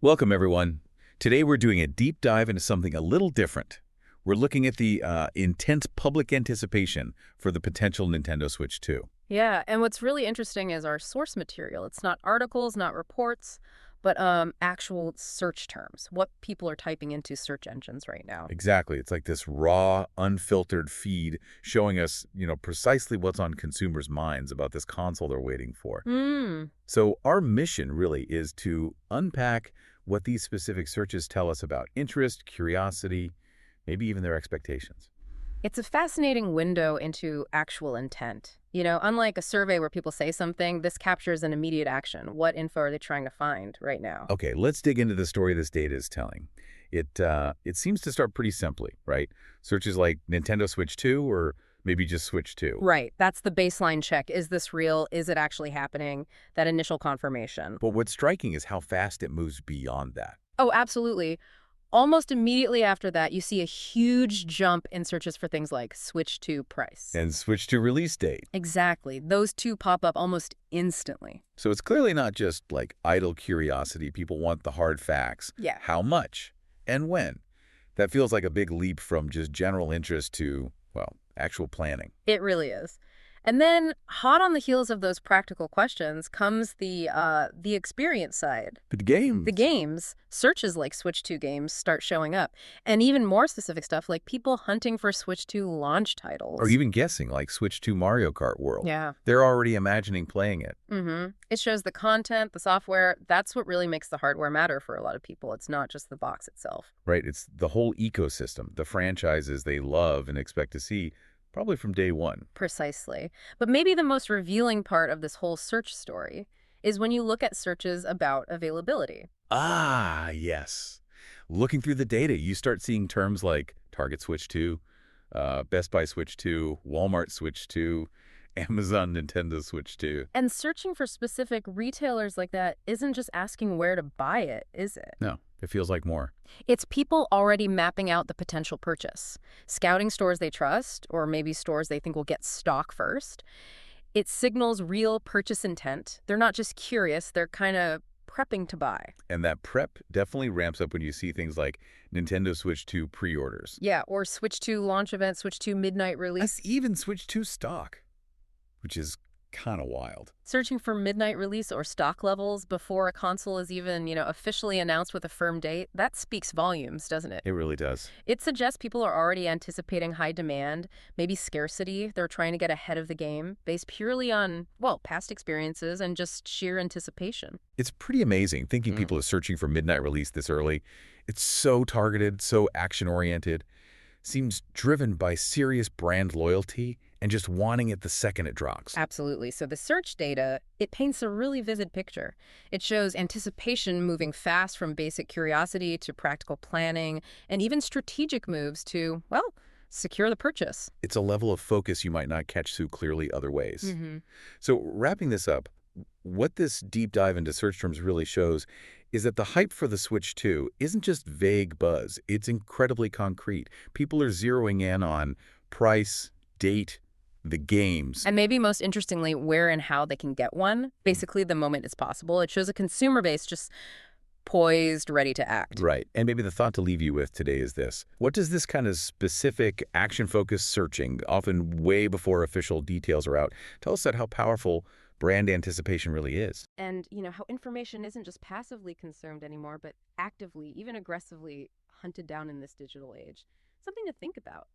Welcome, everyone. Today we're doing a deep dive into something a little different. We're looking at the intense public anticipation for the potential Nintendo Switch 2. Yeah, and what's really interesting is our source material. It's not articles, not reports, but actual search terms, what people are typing into search engines right now. Exactly. It's like this raw, unfiltered feed showing us, precisely what's on consumers' minds about this console they're waiting for. Hmm. So our mission really is to unpack what these specific searches tell us about interest, curiosity, maybe even their expectations. It's a fascinating window into actual intent. Unlike a survey where people say something, this captures an immediate action. What info are they trying to find right now? Okay, let's dig into the story this data is telling. It seems to start pretty simply, right? Searches like Nintendo Switch 2 or maybe just Switch 2. Right. That's the baseline check. Is this real? Is it actually happening? That initial confirmation. But what's striking is how fast it moves beyond that. Oh, absolutely. Almost immediately after that, you see a huge jump in searches for things like Switch 2 price. And Switch 2 release date. Exactly. Those two pop up almost instantly. So it's clearly not just like idle curiosity. People want the hard facts. Yeah. How much and when? That feels like a big leap from just general interest to, well, actual planning. It really is. And then, hot on the heels of those practical questions, comes the experience side. But games. The games, searches like Switch 2 games start showing up. And even more specific stuff like people hunting for Switch 2 launch titles. Or even guessing, like Switch 2 Mario Kart World. Yeah. They're already imagining playing it. It shows the content, the software. That's what really makes the hardware matter for a lot of people. It's not just the box itself. Right? It's the whole ecosystem, the franchises they love and expect to see, probably from day one. Precisely. But maybe the most revealing part of this whole search story is when you look at searches about availability. Ah, yes. Looking through the data, you start seeing terms like Target Switch 2, Best Buy Switch 2, Walmart Switch 2, Amazon Nintendo Switch 2. And searching for specific retailers like that isn't just asking where to buy it, is it? No, it feels like more. It's people already mapping out the potential purchase, scouting stores they trust, or maybe stores they think will get stock first. It signals real purchase intent. They're not just curious, they're kind of prepping to buy. And that prep definitely ramps up when you see things like Nintendo Switch 2 pre-orders. Yeah, or Switch 2 launch event, Switch 2 midnight release. That's even Switch 2 stock, which is kind of wild. Searching for midnight release or stock levels before a console is even, officially announced with a firm date, that speaks volumes, doesn't it? It really does. It suggests people are already anticipating high demand, maybe scarcity. They're trying to get ahead of the game based purely on, well, past experiences and just sheer anticipation. It's pretty amazing thinking people are searching for midnight release this early. It's so targeted, so action-oriented, seems driven by serious brand loyalty and just wanting it the second it drops. Absolutely. So the search data, it paints a really vivid picture. It shows anticipation moving fast from basic curiosity to practical planning and even strategic moves to, well, secure the purchase. It's a level of focus you might not catch so clearly other ways. Mm-hmm. So wrapping this up, what this deep dive into search terms really shows is that the hype for the Switch 2 isn't just vague buzz. It's incredibly concrete. People are zeroing in on price, date, the games. And maybe most interestingly, where and how they can get one. Basically, the moment it's possible. It shows a consumer base just poised, ready to act. Right. And maybe the thought to leave you with today is this. What does this kind of specific action-focused searching, often way before official details are out, tell us about how powerful brand anticipation really is? And, how information isn't just passively consumed anymore, but actively, even aggressively hunted down in this digital age. Something to think about.